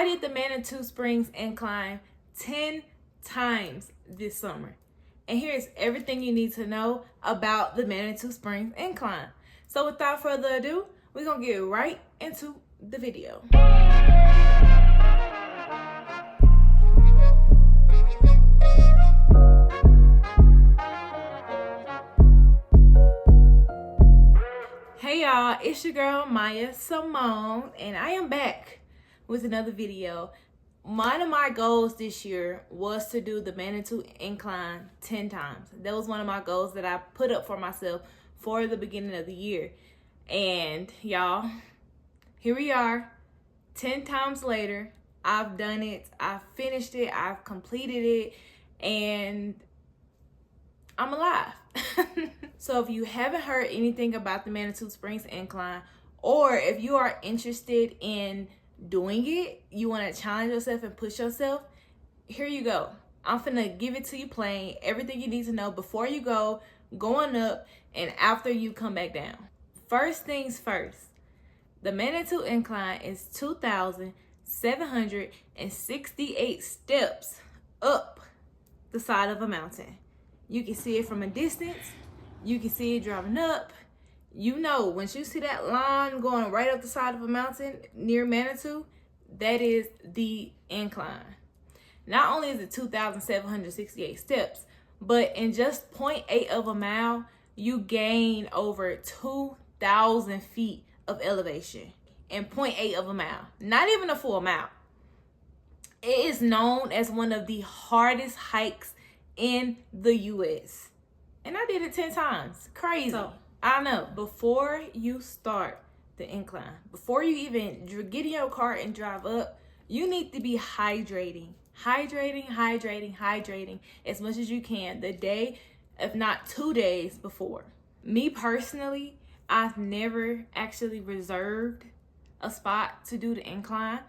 I did the Manitou Springs Incline 10 times this summer. And here's everything you need to know about the Manitou Springs Incline. So without further ado, we're going to get right into the video. Hey y'all, it's your girl Maya Simone, and I am back with another video. One of my goals this year was to do the Manitou Incline 10 times. That was one of my goals that I put up for myself for the beginning of the year. And y'all, here we are, 10 times later. I've done it, I've finished it, I've completed it, and I'm alive. So if you haven't heard anything about the Manitou Springs Incline, or if you are interested in doing it, you want to challenge yourself and push yourself, here you go. I'm finna give it to you plain, everything you need to know before you go, going up, and after you come back down. First things first, the Manitou Incline is 2,768 steps up the side of a mountain. You can see it from a distance. You can see it driving up. You know, once you see that line going right up the side of a mountain near Manitou, that is the incline. Not only is it 2,768 steps, but in just 0.8 of a mile, you gain over 2,000 feet of elevation in 0.8 of a mile. Not even a full mile. It is known as one of the hardest hikes in the U.S. And I did it 10 times. Crazy. So, I know. Before you start the incline, before you even get in your car and drive up, you need to be hydrating as much as you can the day, if not 2 days before. Me personally, I've never actually reserved a spot to do the incline,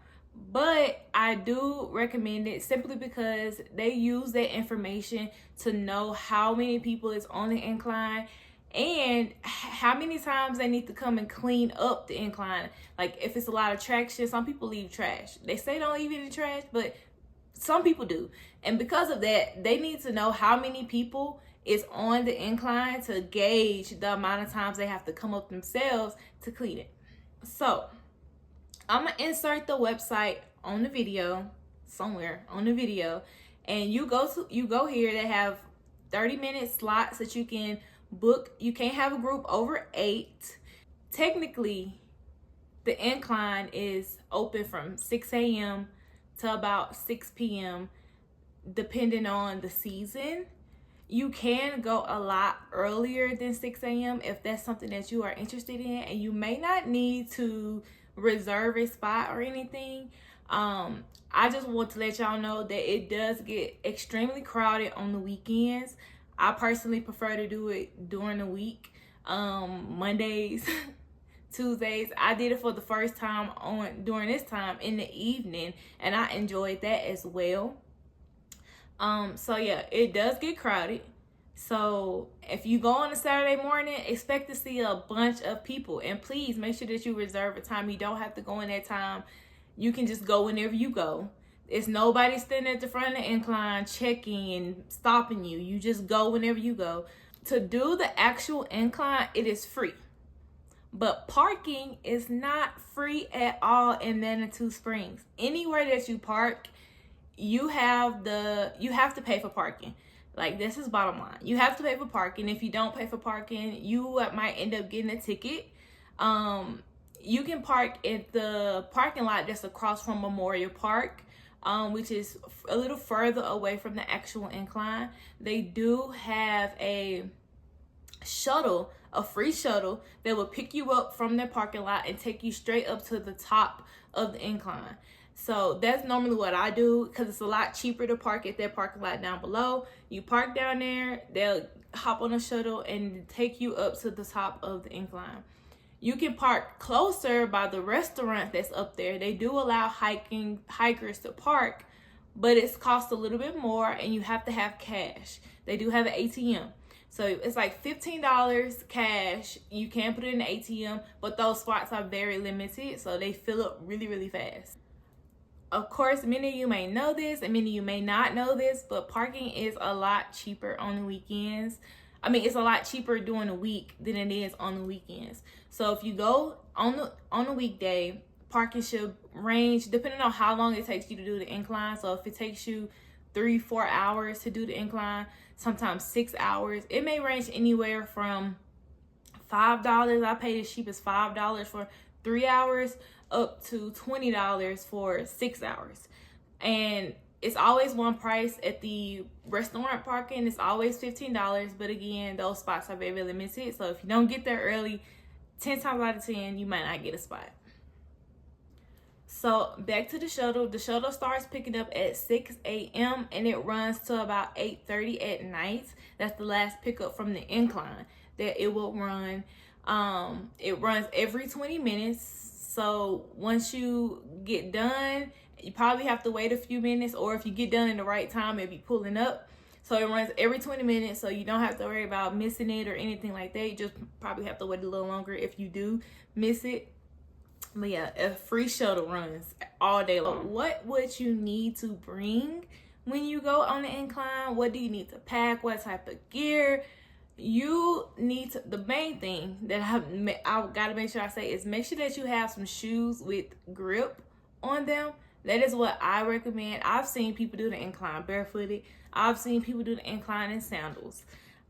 but I do recommend it simply because they use that information to know how many people is on the incline and how many times they need to come and clean up the incline. Like if it's a lot of traction, some people leave trash. They say don't leave any trash, but some people do. And because of that, they need to know how many people is on the incline to gauge the amount of times they have to come up themselves to clean it. So I'm gonna insert the website on the video, somewhere on the video, and you go here. They have 30-minute slots that you can book. You can't have a group over 8. Technically, the incline is open from 6 a.m. to about 6 p.m. depending on the season. You can go a lot earlier than 6 a.m. if that's something that you are interested in, and you may not need to reserve a spot or anything. I just want to let y'all know that it does get extremely crowded on the weekends. I personally prefer to do it during the week, Mondays, Tuesdays. I did it for the first time during this time in the evening, and I enjoyed that as well. So yeah, it does get crowded. So if you go on a Saturday morning, expect to see a bunch of people, and please make sure that you reserve a time. You don't have to go in that time. You can just go whenever you go. It's nobody standing at the front of the incline checking and stopping you. You just go whenever you go. To do the actual incline, it is free, but parking is not free at all in Manitou Springs. Anywhere that you park, you have to pay for parking. Like, this is bottom line. You have to pay for parking. If you don't pay for parking, you might end up getting a ticket. You can park at the parking lot that's across from Memorial Park, which is a little further away from the actual incline. They do have a shuttle, a free shuttle that will pick you up from their parking lot and take you straight up to the top of the incline. So that's normally what I do because it's a lot cheaper to park at their parking lot down below. You park down there, they'll hop on a shuttle and take you up to the top of the incline. You can park closer by the restaurant that's up there. They do allow hikers to park, but it's cost a little bit more and you have to have cash. They do have an ATM. So it's like $15 cash. You can put it in the ATM, but those spots are very limited, so they fill up really, really fast. Of course, many of you may know this and many of you may not know this, but parking is a lot cheaper on the weekends. I mean, it's a lot cheaper during the week than it is on the weekends. So if you go on the weekday, parking should range depending on how long it takes you to do the incline. So if it takes you 3-4 hours to do the incline, sometimes 6 hours, it may range anywhere from $5. I paid as cheap as $5 for 3 hours up to $20 for 6 hours. And it's always one price at the restaurant parking. It's always $15. But again, those spots are very limited. So if you don't get there early, 10 times out of 10, you might not get a spot. So back to the shuttle. The shuttle starts picking up at 6 a.m. and it runs to about 8:30 at night. That's the last pickup from the incline that it will run. It runs every 20 minutes. So once you get done, you probably have to wait a few minutes, or if you get done in the right time, it'll be pulling up. So it runs every 20 minutes, so you don't have to worry about missing it or anything like that. You just probably have to wait a little longer if you do miss it. But yeah, a free shuttle runs all day long. What would you need to bring when you go on the incline? What do you need to pack? What type of gear? You need to, the main thing that I gotta make sure I say is make sure that you have some shoes with grip on them. That is what I recommend. I've seen people do the incline barefooted. I've seen people do the incline in sandals.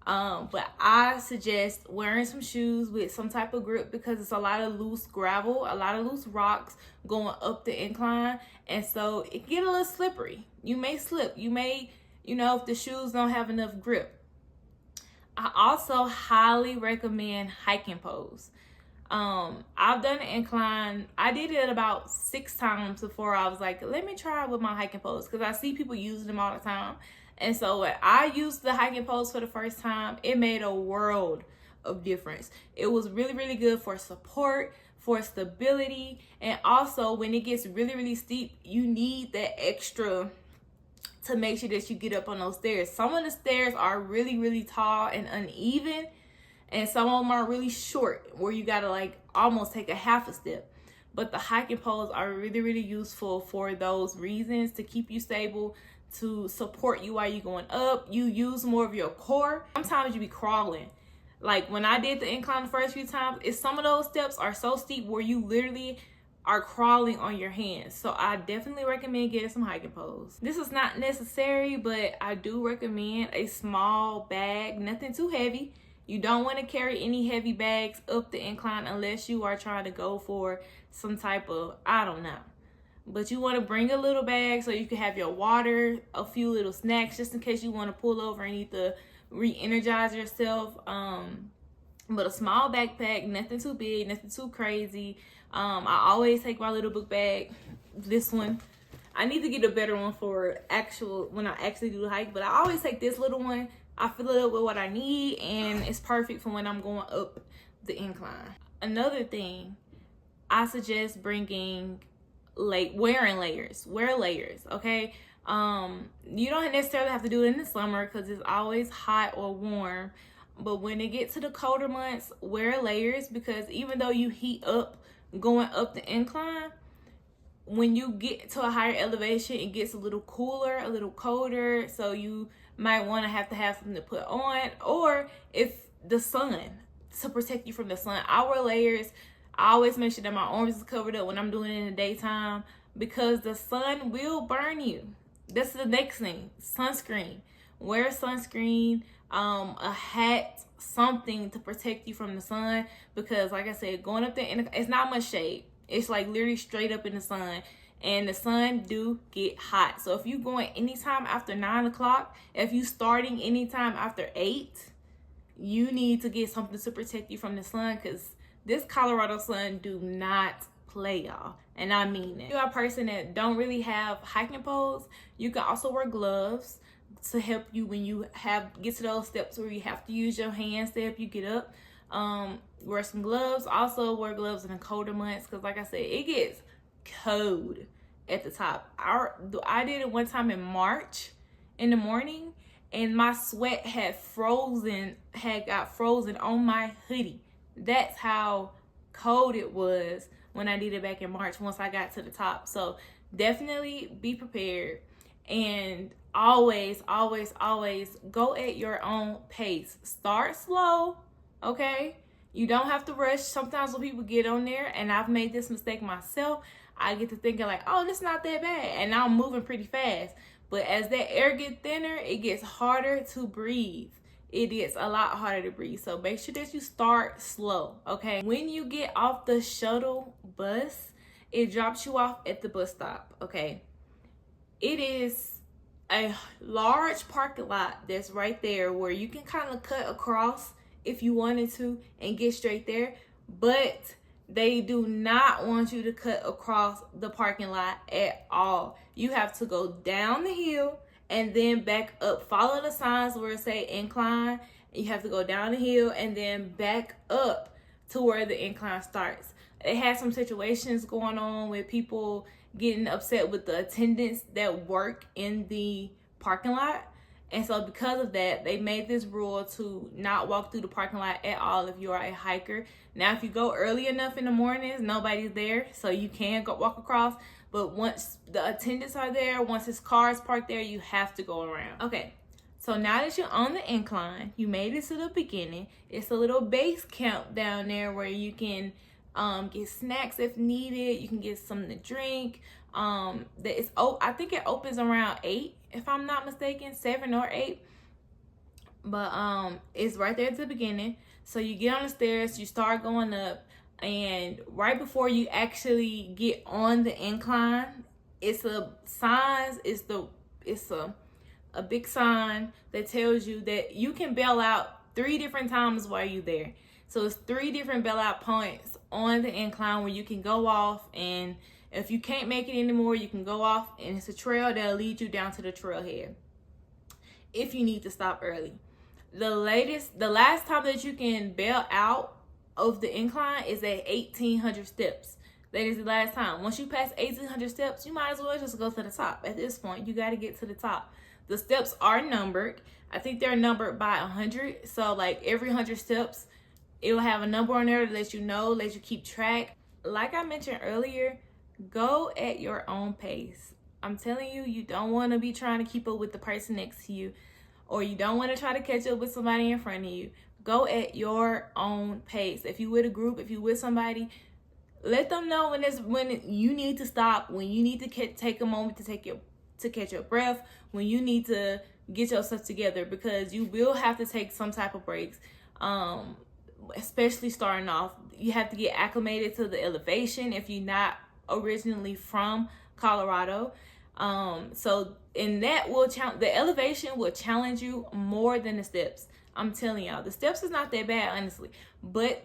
But I suggest wearing some shoes with some type of grip because it's a lot of loose gravel, a lot of loose rocks going up the incline. And so it get a little slippery. You may slip. You may, if the shoes don't have enough grip. I also highly recommend hiking poles. I've done an incline. I did it about 6 times before I was like, let me try it with my hiking poles because I see people using them all the time. And so when I used the hiking poles for the first time, it made a world of difference. It was really, really good for support, for stability, and also when it gets really, really steep, you need that extra to make sure that you get up on those stairs. Some of the stairs are really, really tall and uneven, and some of them are really short where you gotta like almost take a half a step. But the hiking poles are really, really useful for those reasons, to keep you stable, to support you while you're going up. You use more of your core. Sometimes you be crawling. Like when I did the incline the first few times, some of those steps are so steep where you literally are crawling on your hands. So I definitely recommend getting some hiking poles. This is not necessary, but I do recommend a small bag, nothing too heavy. You don't want to carry any heavy bags up the incline unless you are trying to go for some type of, I don't know. But you want to bring a little bag so you can have your water, a few little snacks, just in case you want to pull over and need to re-energize yourself. But a small backpack, nothing too big, nothing too crazy. I always take my little book bag. This one, I need to get a better one for when I actually do the hike, but I always take this little one. I fill it up with what I need, and it's perfect for when I'm going up the incline. Another thing, I suggest bringing wearing layers. Wear layers, okay? You don't necessarily have to do it in the summer because it's always hot or warm, but when it gets to the colder months, wear layers, because even though you heat up going up the incline, when you get to a higher elevation, it gets a little cooler, a little colder, so you might want to have something to put on, or if the sun, to protect you from the sun. I wear layers. I always make sure that my arms is covered up when I'm doing it in the daytime, because the sun will burn you. That's the next thing. Sunscreen. Wear sunscreen, a hat, something to protect you from the sun, because like I said, going up there, it's not much shade. It's like literally straight up in the sun, and the sun do get hot. So if you going anytime after 9 o'clock, if you starting anytime after 8, you need to get something to protect you from the sun, because this Colorado sun do not play, y'all. And I mean it. If you're a person that don't really have hiking poles, you can also wear gloves to help you when you get to those steps where you have to use your hands to help you get up. Wear some gloves. Also wear gloves in the colder months, because like I said, it gets cold at the top. I did it one time in March in the morning, and my sweat had got frozen on my hoodie. That's how cold it was when I did it back in March once I got to the top. So definitely be prepared, and always go at your own pace. Start slow, okay? You don't have to rush. Sometimes when people get on there, and I've made this mistake myself, I get to thinking like, oh, this is not that bad, and now I'm moving pretty fast. But as that air gets thinner, it gets harder to breathe. It gets a lot harder to breathe. So make sure that you start slow, okay? When you get off the shuttle bus, it drops you off at the bus stop, okay? It is a large parking lot that's right there where you can kind of cut across if you wanted to and get straight there, but they do not want you to cut across the parking lot at all. You have to go down the hill and then back up. Follow the signs where it say incline. You have to go down the hill and then back up to where the incline starts. It has some situations going on with people getting upset with the attendants that work in the parking lot. And so because of that, they made this rule to not walk through the parking lot at all if you are a hiker. Now, if you go early enough in the mornings, nobody's there, so you can go walk across. But once the attendants are there, once his car is parked there, you have to go around. Okay, so now that you're on the incline, you made it to the beginning. It's a little base camp down there where you can get snacks if needed. You can get something to drink. I think it opens around 8, if I'm not mistaken, 7 or 8. But it's right there at the beginning. So you get on the stairs, you start going up, and right before you actually get on the incline, it's a sign. It's a big sign that tells you that you can bail out 3 different times while you're there. So it's 3 different bailout points on the incline where you can go off, and if you can't make it anymore, you can go off, and it's a trail that'll lead you down to the trailhead if you need to stop early. The last time that you can bail out of the incline is at 1,800 steps. That is the last time. Once you pass 1,800 steps, you might as well just go to the top. At this point, you got to get to the top. The steps are numbered. I think they're numbered by 100. So like every 100 steps, it will have a number on there to let you know, let you keep track. Like I mentioned earlier, go at your own pace. I'm telling you, you don't want to be trying to keep up with the person next to you, or you don't want to try to catch up with somebody in front of you. Go at your own pace. If you with a group, if you with somebody, let them know when you need to stop, when you need to take a moment to catch your breath, when you need to get yourself together, because you will have to take some type of breaks. Especially starting off, you have to get acclimated to the elevation if you're not originally from Colorado. So in that the elevation will challenge you more than the steps. I'm telling y'all, the steps is not that bad, honestly, but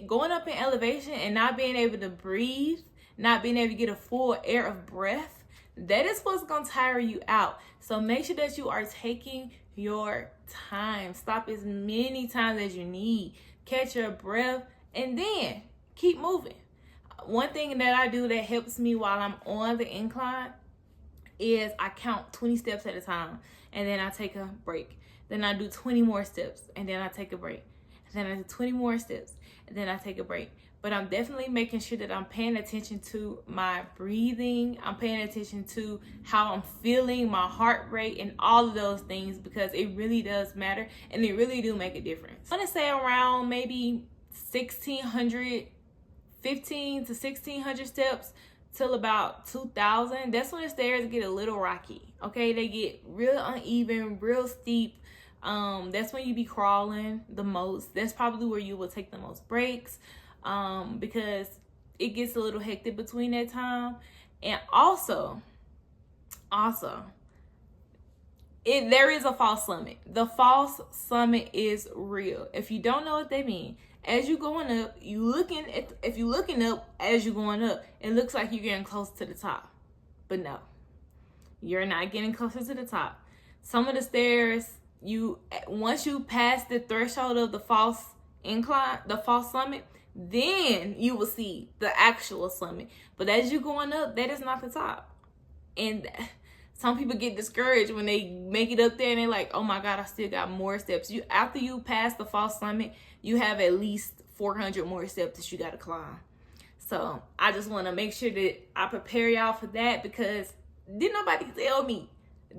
going up in elevation and not being able to breathe, not being able to get a full air of breath, that is what's gonna tire you out. So make sure that you are taking your time. Stop as many times as you need. Catch your breath and then keep moving. One thing that I do that helps me while I'm on the incline is I count 20 steps at a time, and then I take a break. Then I do 20 more steps, and then I take a break. And then I do 20 more steps, and then I take a break. But I'm definitely making sure that I'm paying attention to my breathing. I'm paying attention to how I'm feeling, my heart rate, and all of those things, because it really does matter, and they really do make a difference. I want to say around maybe 15 to 1,600 steps till about 2,000. That's when the stairs get a little rocky. Okay, they get real uneven, real steep. That's when you be crawling the most. That's probably where you will take the most breaks, because it gets a little hectic between that time. And also there is a false summit. The false summit is real. If you don't know what they mean, as you going up, if you looking up as you going up, it looks like you're getting close to the top. But no, you're not getting closer to the top. Some of the stairs, once you pass the threshold of the false incline, the false summit, then you will see the actual summit. But as you're going up, that is not the top. And some people get discouraged when they make it up there and they're like, oh my God, I still got more steps. After you pass the false summit, you have at least 400 more steps that you got to climb. So I just want to make sure that I prepare y'all for that, because didn't nobody tell me.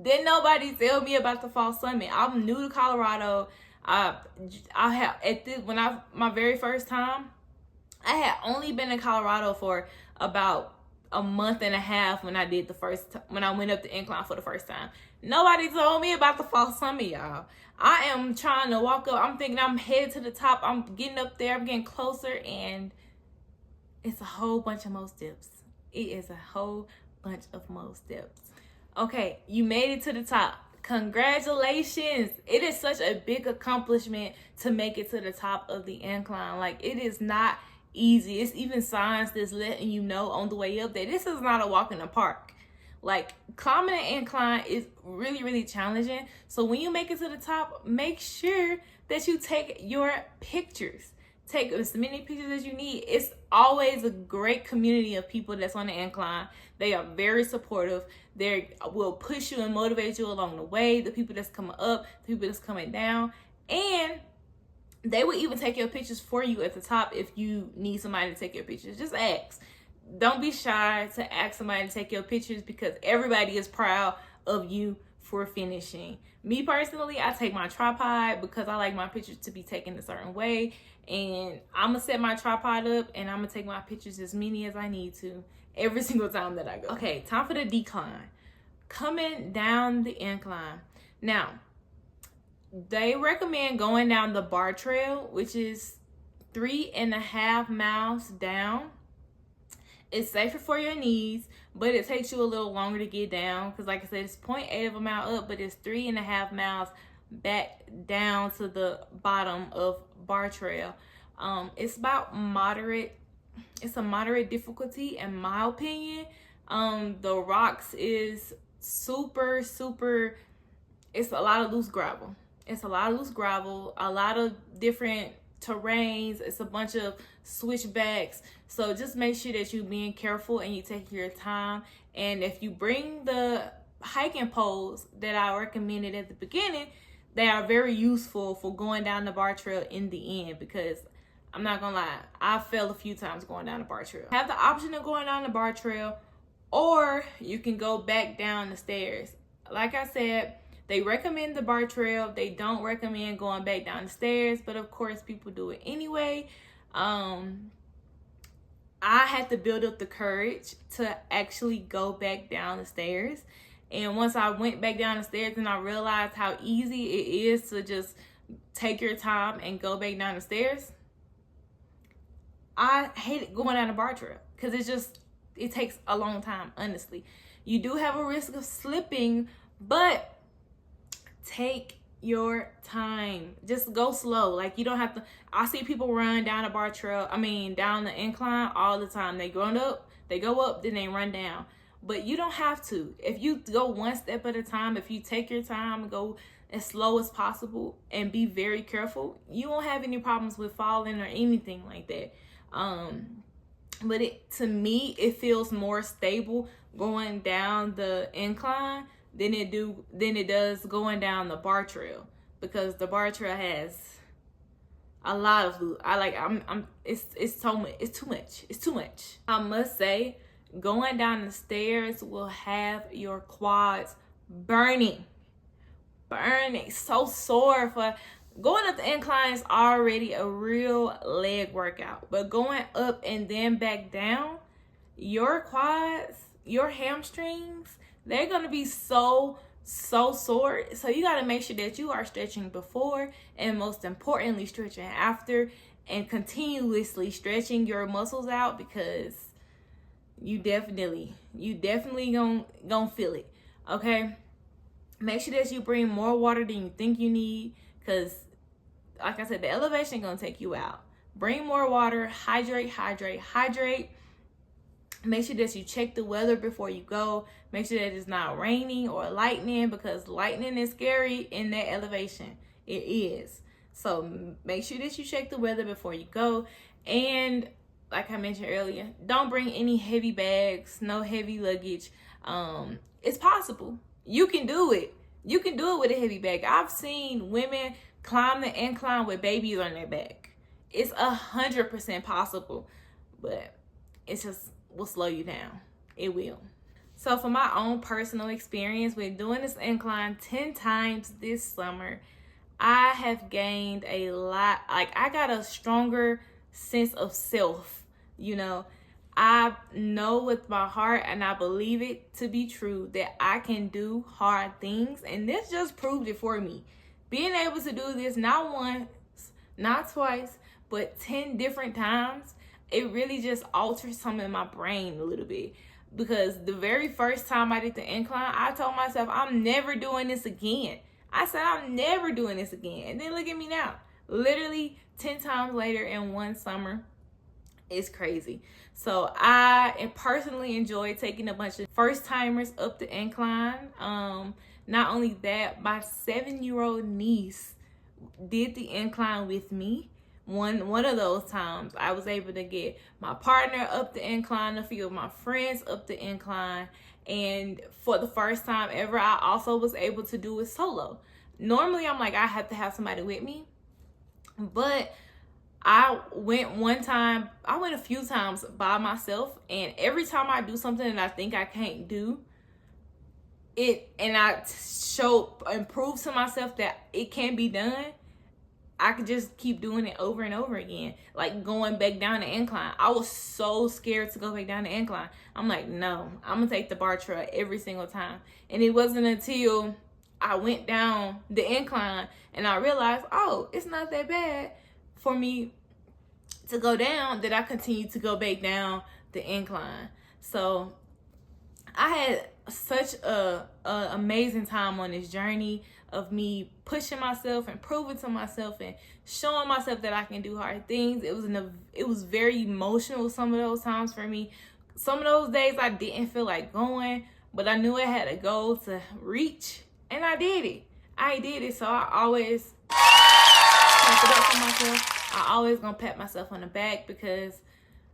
Didn't nobody tell me about the fall summit. I'm new to Colorado. I have my very first time, I had only been in Colorado for about a month and a half when I went up the incline for the first time. Nobody told me about the fall summit, y'all. I am trying to walk up. I'm thinking I'm headed to the top. I'm getting up there. I'm getting closer, and it's a whole bunch of more steps. It is a whole bunch of more steps. Okay, you made it to the top. Congratulations. It is such a big accomplishment to make it to the top of the incline. Like, it is not easy. It's even signs that's letting you know on the way up that this is not a walk in the park. Like, climbing an incline is really, really challenging. So when you make it to the top, make sure that you take your pictures. Take as many pictures as you need. It's always a great community of people that's on the incline. They are very supportive. They will push you and motivate you along the way. The people that's coming up, the people that's coming down. And they will even take your pictures for you at the top if you need somebody to take your pictures. Just ask. Don't be shy to ask somebody to take your pictures, because everybody is proud of you for finishing. Me personally, I take my tripod because I like my pictures to be taken a certain way. And I'm going to set my tripod up and I'm going to take my pictures as many as I need to every single time that I go. Okay, time for the decline. Coming down the incline. Now, they recommend going down the bar trail, which is 3.5 miles down. It's safer for your knees, but it takes you a little longer to get down, because like I said, it's 0.8 of a mile up, but it's 3.5 miles back down to the bottom of bar trail. It's about moderate. It's a moderate difficulty in my opinion. The rocks is super. It's a lot of loose gravel. A lot of different terrains. It's a bunch of switchbacks. So just make sure that you're being careful and you take your time. And if you bring the hiking poles that I recommended at the beginning, they are very useful for going down the bar trail in the end, because I'm not gonna lie, I fell a few times going down the bar trail. Have the option of going down the bar trail, or you can go back down the stairs. Like I said, they recommend the bar trail. They don't recommend going back down the stairs, but of course people do it anyway. I had to build up the courage to actually go back down the stairs. And once I went back down the stairs and I realized how easy it is to just take your time and go back down the stairs, I hated going down the bar trail, because it takes a long time, honestly. You do have a risk of slipping, but take your time. Just go slow. Like, you don't have to. I see people run down down the incline all the time. They go up, then they run down. But you don't have to. If you go one step at a time, if you take your time and go as slow as possible and be very careful, you won't have any problems with falling or anything like that. But to me, it feels more stable going down the incline than it does going down the bar trail, because the bar trail has a lot of it's too much. I must say, going down the stairs will have your quads burning so sore. For going up the incline is already a real leg workout, but going up and then back down, your quads, your hamstrings, they're gonna be so sore. So you got to make sure that you are stretching before, and most importantly stretching after, and continuously stretching your muscles out, because you definitely gonna feel it. Okay, make sure that you bring more water than you think you need, because like I said, the elevation gonna take you out. Bring more water. Hydrate. Make sure that you check the weather before you go. Make sure that it's not raining or lightning, because lightning is scary in that elevation. It is. So make sure that you check the weather before you go. And like I mentioned earlier, don't bring any heavy bags, no heavy luggage. It's possible. You can do it. You can do it with a heavy bag. I've seen women climb the incline with babies on their back. It's 100% possible. But it just will slow you down. It will. So for my own personal experience with doing this incline 10 times this summer, I have gained a lot. Like, I got a stronger sense of self, you know. I know with my heart, and I believe it to be true, that I can do hard things. And this just proved it for me. Being able to do this not once, not twice, but 10 different times, it really just altered something in my brain a little bit. Because the very first time I did the incline, I told myself, I'm never doing this again. I said, I'm never doing this again. And then look at me now. Literally 10 times later in one summer. It's crazy. So I personally enjoy taking a bunch of first timers up the incline. Not only that, my 7-year-old niece did the incline with me. One of those times I was able to get my partner up the incline, a few of my friends up the incline, and for the first time ever, I also was able to do it solo. Normally I'm like, I have to have somebody with me, but I went a few times by myself, and every time I do something that I think I can't do it, and I prove to myself that it can be done, I could just keep doing it over and over again. Like going back down the incline. I was so scared to go back down the incline. I'm like, no, I'm gonna take the bar truck every single time. And it wasn't until I went down the incline and I realized, oh, it's not that bad for me to go down, that I continued to go back down the incline. So I had such a amazing time on this journey of me pushing myself and proving to myself and showing myself that I can do hard things. It was very emotional some of those times for me. Some of those days I didn't feel like going, but I knew I had a goal to reach, and I did it. So I always clap it up for myself. I always gonna pat myself on the back, because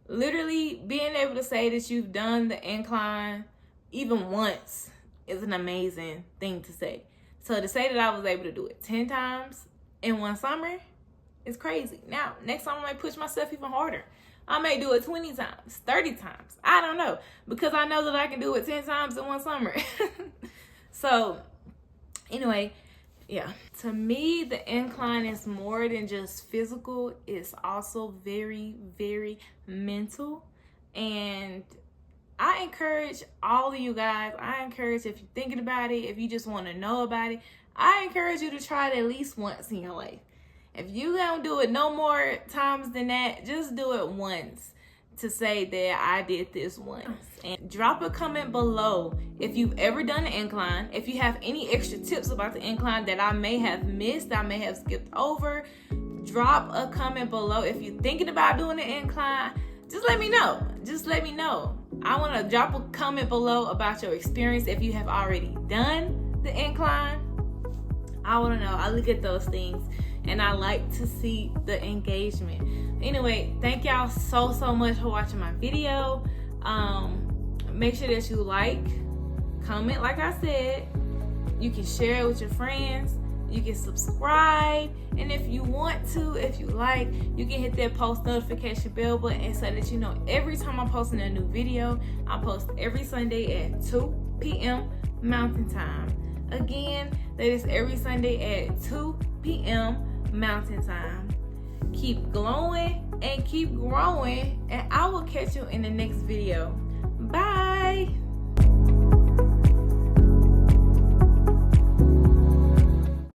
literally being able to say that you've done the incline even once is an amazing thing to say. So to say that I was able to do it 10 times in one summer is crazy. Now, next time I might push myself even harder. I may do it 20 times, 30 times. I don't know, because I know that I can do it 10 times in one summer. So anyway, yeah. To me, the incline is more than just physical. It's also very, very mental. And I encourage all of you guys, if you're thinking about it, if you just want to know about it, I encourage you to try it at least once in your life. If you don't do it no more times than that, just do it once to say that I did this once. And drop a comment below if you've ever done an incline. If you have any extra tips about the incline that I may have missed, I may have skipped over, drop a comment below. If you're thinking about doing an incline, just let me know. I want to drop a comment below about your experience if you have already done the incline. I want to know. I look at those things and I like to see the engagement. Anyway, thank y'all so much for watching my video. Make sure that you like, comment like I said. You can share it with your friends. You can subscribe, and if you want to, if you like, you can hit that post notification bell button so that you know every time I'm posting a new video. I post every Sunday at 2 p.m. Mountain Time. Again, that is every Sunday at 2 p.m. Mountain Time. Keep glowing and keep growing, and I will catch you in the next video. Bye.